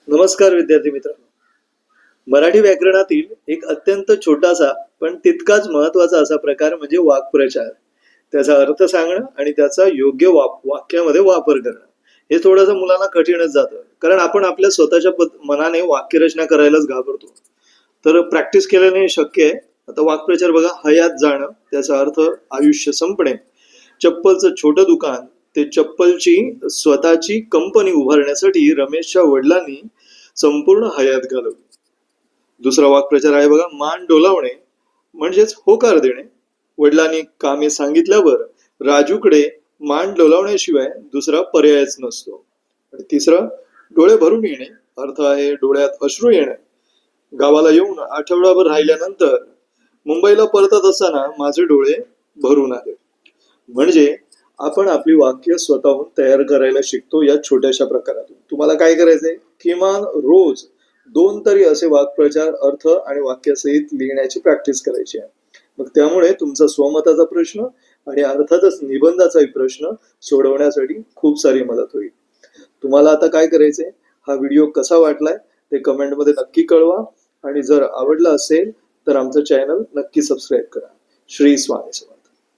नमस्कार विद्यार्थी मित्रांनो. मराठी व्याकरणातील एक अत्यंत छोटासा पण तितकाच महत्वाचा असा प्रकार म्हणजे वाक्प्रचार. त्याचा अर्थ सांगणं आणि त्याचा योग्य वाक्यामध्ये वापर करणं. हे थोडंसं मुलांना कठीणच जातं, कारण आपण आपल्या स्वतःच्या मनाने वाक्यरचना करायलाच घाबरतो. तर प्रॅक्टिस केल्याने शक्य आहे. आता वाक्प्रचार बघा. हयात जाणं, त्याचा अर्थ आयुष्य संपणे. चप्पलचं छोटं दुकान ते चप्पलची स्वतःची कंपनी उभारण्यासाठी रमेशच्या वडिलांनी संपूर्ण हयात घालवली. दुसरा वाक्प्रचार आहे बघा. मान डोलावणे म्हणजेच होकार देणे. वडिलांनी कामे सांगितल्यावर राजूकडे मान डोलावण्याशिवाय दुसरा पर्यायच नसतो. आणि तिसरं डोळे भरून येणे, अर्थ आहे डोळ्यात अश्रू येणे. गावाला येऊन आठवडाभर राहिल्यानंतर मुंबईला परतत असताना माझे डोळे भरून आले. म्हणजे आपण आपली वाक्य स्वतःहून तयार करायला शिकतो या छोट्याशा प्रकारातून. तुम्हाला काय करायचंय, किमान रोज 2 तरी असे वाक्प्रचार अर्थ आणि वाक्यासहित लिहिण्याची प्रॅक्टिस करायची आहे. मग त्यामुळे तुमचा स्वमताचा प्रश्न आणि अर्थातच निबंधाचाही प्रश्न सोडवण्यासाठी खूप सारी मदत होईल. तुम्हाला आता काय करायचंय, हा व्हिडिओ कसा वाटलाय ते कमेंटमध्ये नक्की कळवा. आणि जर आवडला असेल तर आमचं चॅनल नक्की सबस्क्राईब करा. श्री स्वामी समर्थ.